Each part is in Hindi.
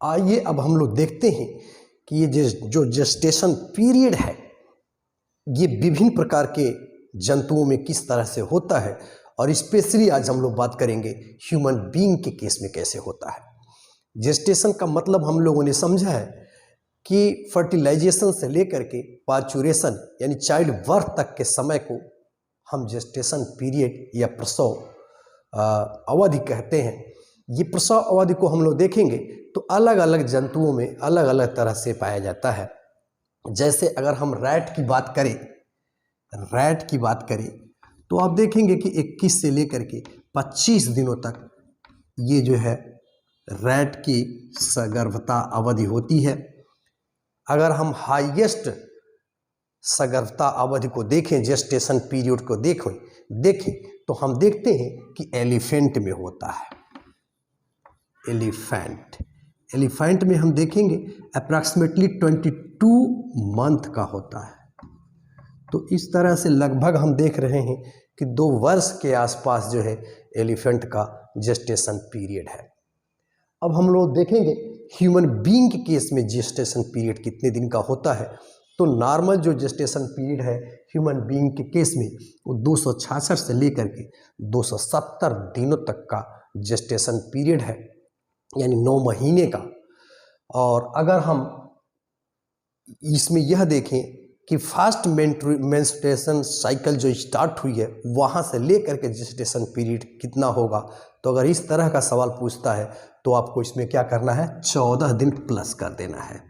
आइए अब हम लोग देखते हैं कि ये जो जेस्टेशन पीरियड है ये विभिन्न प्रकार के जंतुओं में किस तरह से होता है, और स्पेशली आज हम लोग बात करेंगे ह्यूमन बीइंग के केस में कैसे होता है। जेस्टेशन का मतलब हम लोगों ने समझा है कि फर्टिलाइजेशन से लेकर के पार्चुरेशन यानी चाइल्ड बर्थ तक के समय को हम जेस्टेशन पीरियड या प्रसव अवधि कहते हैं। ये प्रसव अवधि को हम लोग देखेंगे तो अलग अलग जंतुओं में अलग अलग तरह से पाया जाता है। जैसे अगर हम रैट की बात करें तो आप देखेंगे कि 21 से लेकर के 25 दिनों तक ये जो है रैट की सगर्भता अवधि होती है। अगर हम हाईएस्ट सगर्भता अवधि को देखें, जेस्टेशन पीरियड को देखें तो हम देखते हैं कि एलिफेंट में होता है। एलिफेंट में हम देखेंगे अप्रॉक्सीमेटली 22 मंथ का होता है। तो इस तरह से लगभग हम देख रहे हैं कि 2 वर्ष के आसपास जो है एलिफेंट का जेस्टेशन पीरियड है। अब हम लोग देखेंगे ह्यूमन बीइंग के केस में जेस्टेशन पीरियड कितने दिन का होता है। तो नॉर्मल जो जेस्टेशन पीरियड है ह्यूमन बीइंग के केस में वो 266 से लेकर के 270 दिनों तक का जेस्टेशन पीरियड है, यानी 9 महीने का। और अगर हम इसमें यह देखें कि फास्ट मेंस्ट्रुएशन साइकिल जो स्टार्ट हुई है वहाँ से लेकर के जेस्टेशन पीरियड कितना होगा, तो अगर इस तरह का सवाल पूछता है तो आपको इसमें क्या करना है, 14 दिन प्लस कर देना है,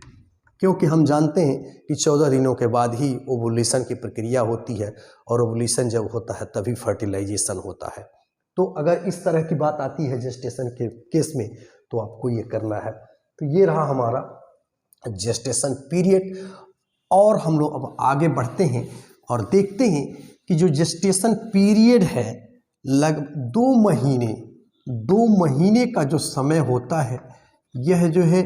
क्योंकि हम जानते हैं कि 14 दिनों के बाद ही ओवुलेशन की प्रक्रिया होती है, और ओवुलेशन जब होता है तभी फर्टिलाइजेशन होता है। तो अगर इस तरह की बात आती है जेस्टेशन के केस में तो आपको ये करना है। तो ये रहा हमारा जेस्टेशन पीरियड। और हम लोग अब आगे बढ़ते हैं और देखते हैं कि जो जेस्टेशन पीरियड है लगभग 2 महीने का जो समय होता है, यह जो है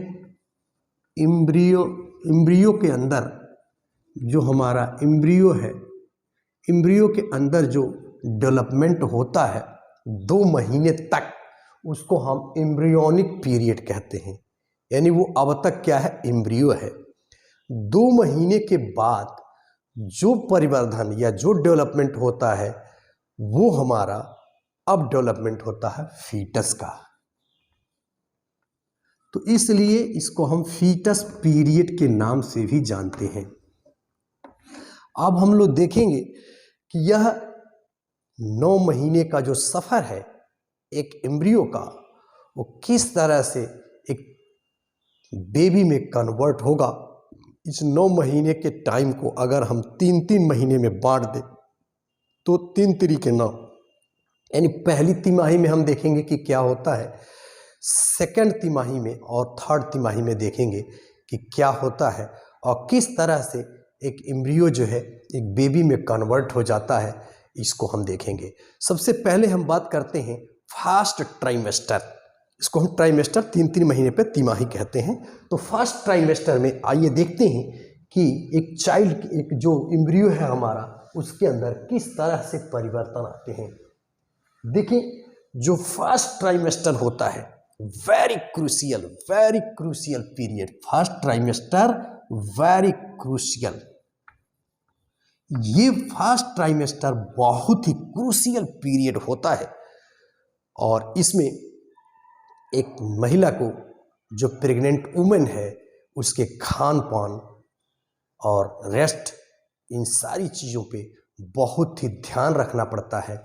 इम्ब्रियो के अंदर जो हमारा इम्ब्रियो है, इम्ब्रियो के अंदर जो डेवलपमेंट होता है 2 महीने तक, उसको हम एम्ब्रियोनिक पीरियड कहते हैं। यानी वो अब तक क्या है, इम्ब्रियो है। 2 महीने के बाद जो परिवर्धन या जो डेवलपमेंट होता है वो हमारा अब डेवलपमेंट होता है फीटस का। तो इसलिए इसको हम फीटस पीरियड के नाम से भी जानते हैं। अब हम लोग देखेंगे कि यह 9 महीने का जो सफ़र है एक एम्ब्रियो का, वो किस तरह से एक बेबी में कन्वर्ट होगा। इस 9 महीने के टाइम को अगर हम 3 महीने में बांट दें तो 3 तरीके 9, यानी पहली तिमाही में हम देखेंगे कि क्या होता है, सेकंड तिमाही में और थर्ड तिमाही में देखेंगे कि क्या होता है और किस तरह से एक एम्ब्रियो जो है एक बेबी में कन्वर्ट हो जाता है, इसको हम देखेंगे। सबसे पहले हम बात करते हैं फर्स्ट ट्राइमेस्टर। इसको हम ट्राइमेस्टर 3 महीने पे तिमाही कहते हैं। तो फर्स्ट ट्राइमेस्टर में आइए देखते हैं कि एक चाइल्ड, एक जो एम्ब्रियो है हमारा, उसके अंदर किस तरह से परिवर्तन आते हैं। देखिए जो फर्स्ट ट्राइमेस्टर होता है very crucial period, first trimester very crucial. ये फर्स्ट ट्राइमेस्टर बहुत ही क्रूशियल पीरियड होता है, और इसमें एक महिला को, जो प्रेग्नेंट वुमेन है, उसके खान पान और रेस्ट, इन सारी चीज़ों पे बहुत ही ध्यान रखना पड़ता है।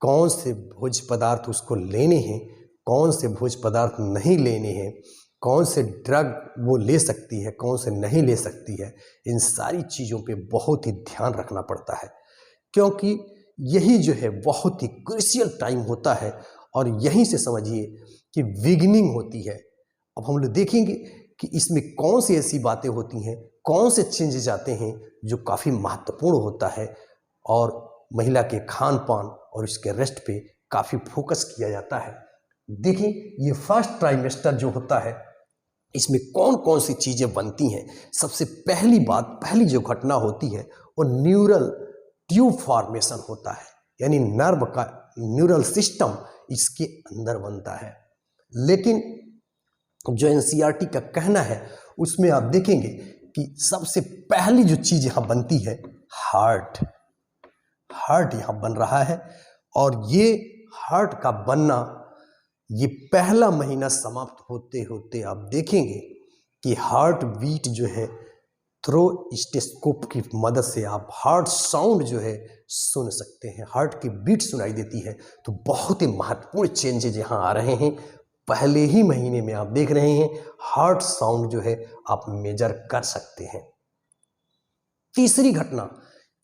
कौन से भोज्य पदार्थ उसको लेने हैं, कौन से भोज्य पदार्थ नहीं लेने हैं, कौन से ड्रग वो ले सकती है, कौन से नहीं ले सकती है, इन सारी चीज़ों पे बहुत ही ध्यान रखना पड़ता है, क्योंकि यही जो है बहुत ही क्रूशियल टाइम होता है, और यहीं से समझिए कि बिगिनिंग होती है। अब हम लोग देखेंगे कि इसमें कौन सी ऐसी बातें होती हैं, कौन से चेंजेस आते हैं जो काफ़ी महत्वपूर्ण होता है, और महिला के खान पान और उसके रेस्ट पे काफ़ी फोकस किया जाता है। देखिए ये फर्स्ट ट्राइमेस्टर जो होता है, इसमें कौन कौन सी चीज़ें बनती हैं। सबसे पहली जो घटना होती है वो न्यूरल ट्यूब फॉर्मेशन होता है, यानी नर्व का न्यूरल सिस्टम इसके अंदर बनता है। लेकिन जो एनसीईआरटी का कहना है उसमें आप देखेंगे कि सबसे पहली जो चीज़ यहाँ बनती है हार्ट। हार्ट यहाँ बन रहा है और ये हार्ट का बनना ये पहला महीना समाप्त होते होते आप देखेंगे कि हार्ट बीट जो है थ्रो स्टेथोस्कोप की मदद से आप हार्ट साउंड जो है सुन सकते हैं, हार्ट की बीट सुनाई देती है। तो बहुत ही महत्वपूर्ण चेंजेज यहाँ आ रहे हैं। पहले ही महीने में आप देख रहे हैं हार्ट साउंड जो है आप मेजर कर सकते हैं। तीसरी घटना,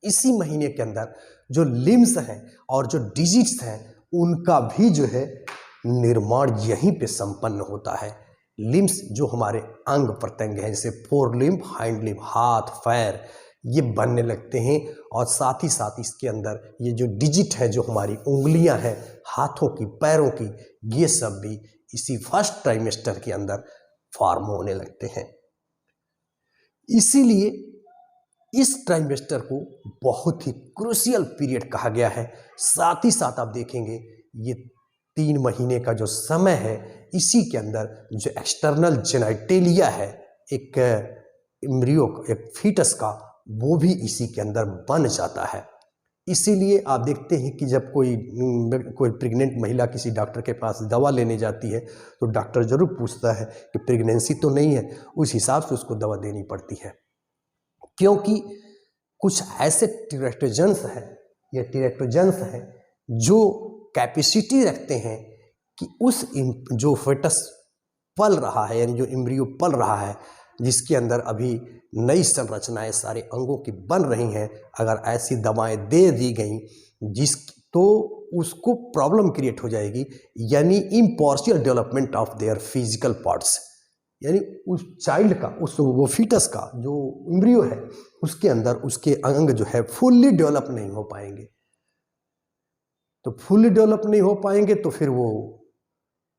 इसी महीने के अंदर जो लिम्स हैं और जो डिजिट्स हैं उनका भी जो है निर्माण यहीं पे संपन्न होता है। लिम्स जो हमारे अंग प्रत्यंग हैं जैसे फोर लिम्ब, हाइंड लिम्ब, हाथ, पैर, ये बनने लगते हैं और साथ ही साथ इसके अंदर ये जो डिजिट है, जो हमारी उंगलियां हैं हाथों की, पैरों की, ये सब भी इसी फर्स्ट ट्राइमेस्टर के अंदर फॉर्म होने लगते हैं। इसीलिए इस ट्राइमेस्टर को बहुत ही क्रूशियल पीरियड कहा गया है। साथ ही साथ आप देखेंगे ये 3 महीने का जो समय है इसी के अंदर जो एक्सटर्नल जेनिटेलिया है एक एम्ब्रियो, एक फीटस का, वो भी इसी के अंदर बन जाता है। इसीलिए आप देखते हैं कि जब कोई प्रेग्नेंट महिला किसी डॉक्टर के पास दवा लेने जाती है तो डॉक्टर ज़रूर पूछता है कि प्रेगनेंसी तो नहीं है, उस हिसाब से उसको दवा देनी पड़ती है। क्योंकि कुछ ऐसे टीरेक्टोजेंस हैं, ये टीरेक्टोजेंस हैं जो कैपेसिटी रखते हैं कि उस जो फेटस पल रहा है, यानी जो एम्ब्रियो पल रहा है, जिसके अंदर अभी नई संरचनाएं सारे अंगों की बन रही हैं, अगर ऐसी दवाएं दे दी गई तो उसको प्रॉब्लम क्रिएट हो जाएगी, यानी impartial development of their physical parts, यानी उस चाइल्ड का, उस वो फीटस का जो एम्ब्रियो है उसके अंदर उसके अंग जो है फुल्ली डेवलप नहीं हो पाएंगे। तो फुल्ली डेवलप नहीं हो पाएंगे तो फिर वो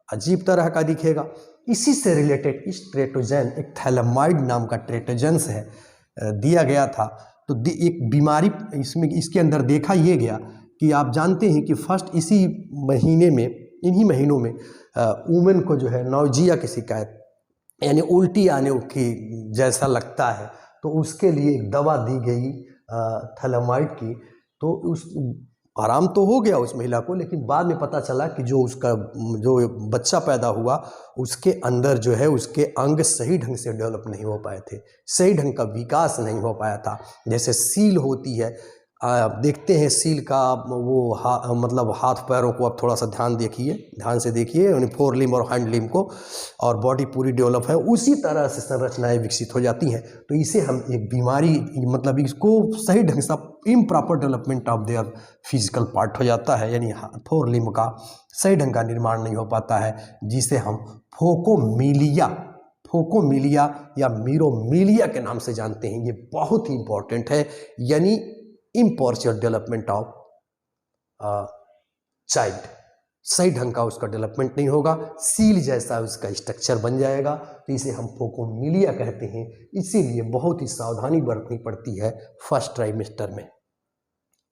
अजीब तरह का दिखेगा। इसी से रिलेटेड इस ट्रेटोजेन, एक थैलेमाइड नाम का ट्रेटोजेंस है, दिया गया था। तो एक बीमारी इसके अंदर देखा ये गया कि आप जानते हैं कि फर्स्ट इसी महीने में, इन्हीं महीनों में वुमेन को जो है नौजिया की शिकायत, यानी उल्टी आने की जैसा लगता है, तो उसके लिए एक दवा दी गई थैलेमाइड की। तो उस आराम तो हो गया उस महिला को, लेकिन बाद में पता चला कि जो बच्चा पैदा हुआ उसके अंदर जो है उसके अंग सही ढंग से डेवलप नहीं हो पाए थे, सही ढंग का विकास नहीं हो पाया था। जैसे सील होती है, देखते हैं सील का वो मतलब हाथ पैरों को आप थोड़ा सा ध्यान से देखिए, यानी फोर लिम्ब और हैंड लिम्ब को, और बॉडी पूरी डेवलप है, उसी तरह से संरचनाएं विकसित हो जाती हैं। तो इसे हम एक बीमारी, मतलब इसको सही ढंग से improper development of their physical part हो जाता है, यानी फोर लिम्ब का सही ढंग का निर्माण नहीं हो पाता है, जिसे हम फोकोमिलिया या मीरोमिलिया के नाम से जानते हैं। ये बहुत ही इंपॉर्टेंट है, यानी इम्पार्शियल डेवलपमेंट ऑफ चाइल्ड, सही ढंग का उसका डेवलपमेंट नहीं होगा, सील जैसा उसका स्ट्रक्चर बन जाएगा, तो इसे हम फोकोमिलिया कहते हैं। इसीलिए बहुत ही सावधानी बरतनी पड़ती है फर्स्ट ट्राइमेस्टर में।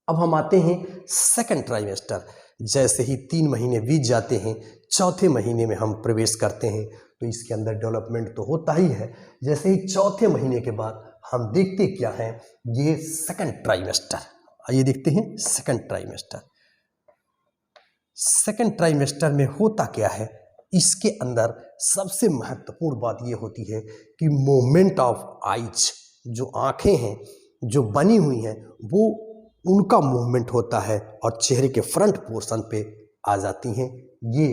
अब हम आते हैं सेकंड ट्राइमेस्टर। जैसे ही 3 महीने बीत जाते हैं, चौथे महीने में हम प्रवेश करते हैं, तो इसके अंदर डेवलपमेंट तो होता ही है। जैसे ही चौथे महीने के बाद हम देखते क्या हैं, ये सेकंड ट्राइमेस्टर। आइए देखते हैं सेकंड ट्राइमेस्टर। सेकंड ट्राइमेस्टर में होता क्या है, इसके अंदर सबसे महत्वपूर्ण बात ये होती है कि मूवमेंट ऑफ आइज, जो आंखें हैं जो बनी हुई हैं वो उनका मूवमेंट होता है और चेहरे के फ्रंट पोर्शन पे आ जाती हैं। ये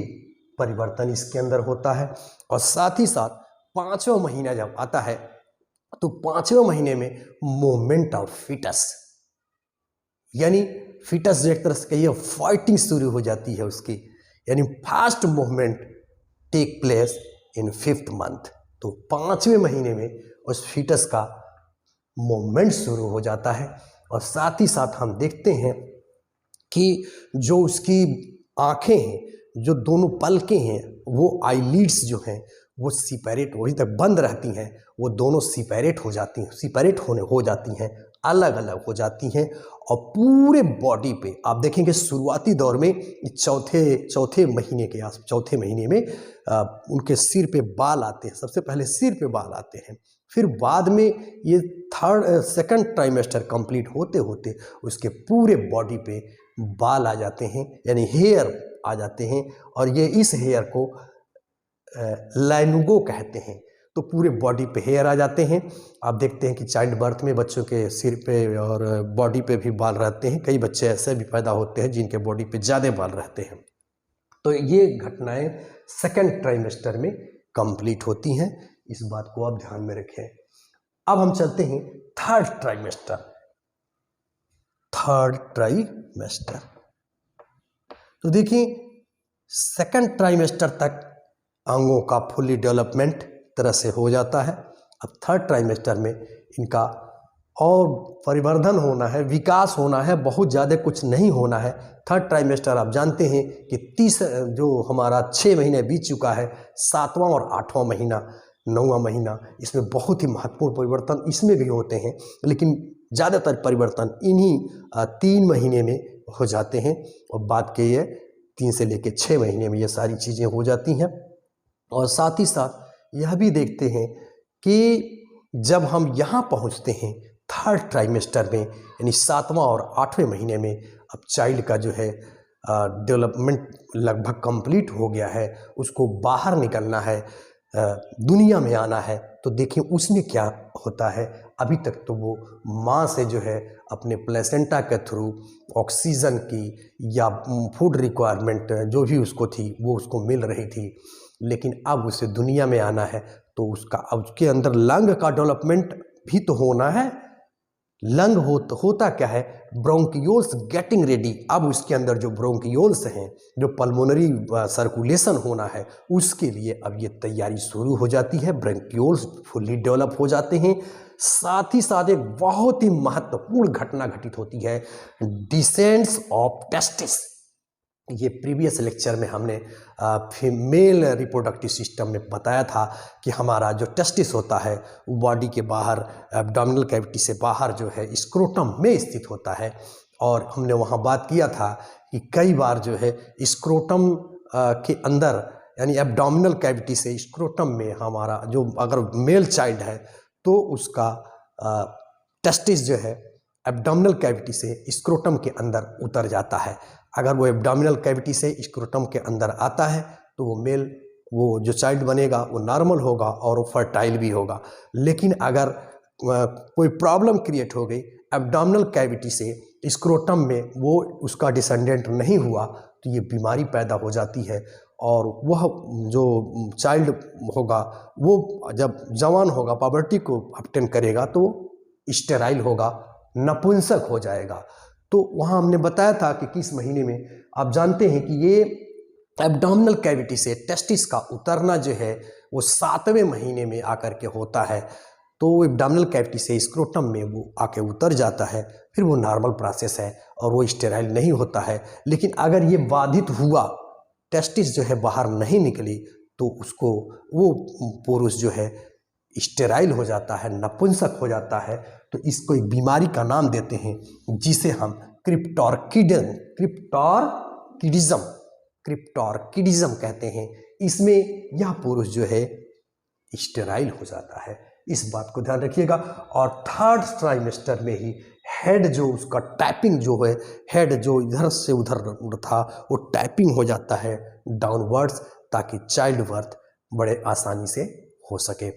परिवर्तन इसके अंदर होता है। और साथ ही साथ 5वां महीना जब आता है तो 5वें महीने में मूवमेंट ऑफ फीटस, यानी फीटस एक तरह से कहिए फाइटिंग शुरू हो जाती है उसकी, यानी fast movement take place in 5th month. तो 5वें महीने में उस फीटस का मूवमेंट शुरू हो जाता है। और साथ ही साथ हम देखते हैं कि जो उसकी आंखें हैं, जो दोनों पलकें हैं, वो आईलिड्स जो हैं वो सिपरेट, वही तक बंद रहती हैं, वो दोनों सिपरेट हो जाती हैं, अलग अलग हो जाती हैं। और पूरे बॉडी पे आप देखेंगे शुरुआती दौर में चौथे महीने में उनके सिर पे बाल आते हैं। सबसे पहले सिर पे बाल आते हैं, फिर बाद में ये सेकंड ट्राइमेस्टर कंप्लीट होते होते उसके पूरे बॉडी पे बाल आ जाते हैं, यानी हेयर आ जाते हैं। और ये इस हेयर को लाइनुगो कहते हैं। तो पूरे बॉडी पे हेयर आ जाते हैं। आप देखते हैं कि चाइल्ड बर्थ में बच्चों के सिर पे और बॉडी पे भी बाल रहते हैं। कई बच्चे ऐसे भी पैदा होते हैं जिनके बॉडी पे ज़्यादा बाल रहते हैं। तो ये घटनाएं सेकंड ट्राइमेस्टर में कंप्लीट होती हैं, इस बात को आप ध्यान में रखें। अब हम चलते हैं थर्ड ट्राइमेस्टर। तो देखिए सेकंड ट्राइमेस्टर तक अंगों का फुल्ली डेवलपमेंट तरह से हो जाता है। अब थर्ड ट्राइमेस्टर में इनका और परिवर्धन होना है, विकास होना है, बहुत ज़्यादा कुछ नहीं होना है। थर्ड ट्राइमेस्टर आप जानते हैं कि जो हमारा 6 महीने बीत चुका है, 7वां और 8वां महीना, 9वां महीना, इसमें बहुत ही महत्वपूर्ण परिवर्तन इसमें भी होते हैं, लेकिन ज़्यादातर परिवर्तन इन्हीं 3 महीने में हो जाते हैं। और बात के ये 3 से लेकर 6 महीने में ये सारी चीज़ें हो जाती हैं। और साथ ही साथ यह भी देखते हैं कि जब हम यहाँ पहुँचते हैं थर्ड ट्राइमेस्टर में, यानी 7वां और 8वें महीने में, अब चाइल्ड का जो है डेवलपमेंट लगभग कंप्लीट हो गया है, उसको बाहर निकलना है, दुनिया में आना है। तो देखिए उसमें क्या होता है। अभी तक तो वो माँ से जो है अपने प्लेसेंटा के थ्रू ऑक्सीजन की या फूड रिक्वायरमेंट जो भी उसको थी वो उसको मिल रही थी, लेकिन अब उसे दुनिया में आना है तो उसके अंदर लंग का डेवलपमेंट भी तो होना है। लंग होता क्या है, ब्रोंकियोल्स गेटिंग रेडी। अब उसके अंदर जो ब्रोंकियोल्स हैं, जो पल्मोनरी सर्कुलेशन होना है, उसके लिए अब ये तैयारी शुरू हो जाती है। ब्रोंकियोल्स फुल्ली डेवलप हो जाते हैं। साथ ही साथ एक बहुत ही महत्वपूर्ण घटना घटित होती है, डिसेंट्स ऑफ टेस्टिस। ये प्रीवियस लेक्चर में हमने फीमेल रिप्रोडक्टिव सिस्टम में बताया था कि हमारा जो टेस्टिस होता है वो बॉडी के बाहर, एब्डोमिनल कैविटी से बाहर जो है स्क्रोटम में स्थित होता है। और हमने वहाँ बात किया था कि कई बार जो है स्क्रोटम के अंदर, यानी एब्डोमिनल कैविटी से स्क्रोटम में हमारा जो अगर मेल चाइल्ड है तो उसका टेस्टिस जो है एब्डोमिनल कैविटी से स्क्रोटम के अंदर उतर जाता है। अगर वो एब्डोमिनल कैविटी से स्क्रोटम के अंदर आता है तो वो जो चाइल्ड बनेगा वो नॉर्मल होगा और वो फर्टाइल भी होगा। लेकिन अगर कोई प्रॉब्लम क्रिएट हो गई एब्डोमिनल कैविटी से स्क्रोटम में, वो उसका डिसेंडेंट नहीं हुआ, तो ये बीमारी पैदा हो जाती है। और वह जो चाइल्ड होगा वो जब जवान होगा, पॉवर्टी को अटेन करेगा, तो स्टेराइल होगा, नपुंसक हो जाएगा। तो वहाँ हमने बताया था कि किस महीने में, आप जानते हैं कि ये एब्डोमिनल कैविटी से टेस्टिस का उतरना जो है वो 7वें महीने में आकर के होता है। तो एब्डोमिनल कैविटी से स्क्रोटम में वो आके उतर जाता है, फिर वो नॉर्मल प्रोसेस है और वो स्टेराइल नहीं होता है। लेकिन अगर ये बाधित हुआ, टेस्टिस जो है बाहर नहीं निकली, तो उसको वो पुरुष जो है स्टेराइल हो जाता है, नपुंसक हो जाता है। तो इसको एक बीमारी का नाम देते हैं जिसे हम क्रिप्टोर्किडिज्म कहते हैं। इसमें यह पुरुष जो है स्टेराइल हो जाता है, इस बात को ध्यान रखिएगा। और थर्ड ट्राइमेस्टर में ही हेड जो उसका टैपिंग जो है, हेड जो इधर से उधर था वो टैपिंग हो जाता है डाउनवर्ड्स, ताकि चाइल्ड बर्थ बड़े आसानी से हो सके।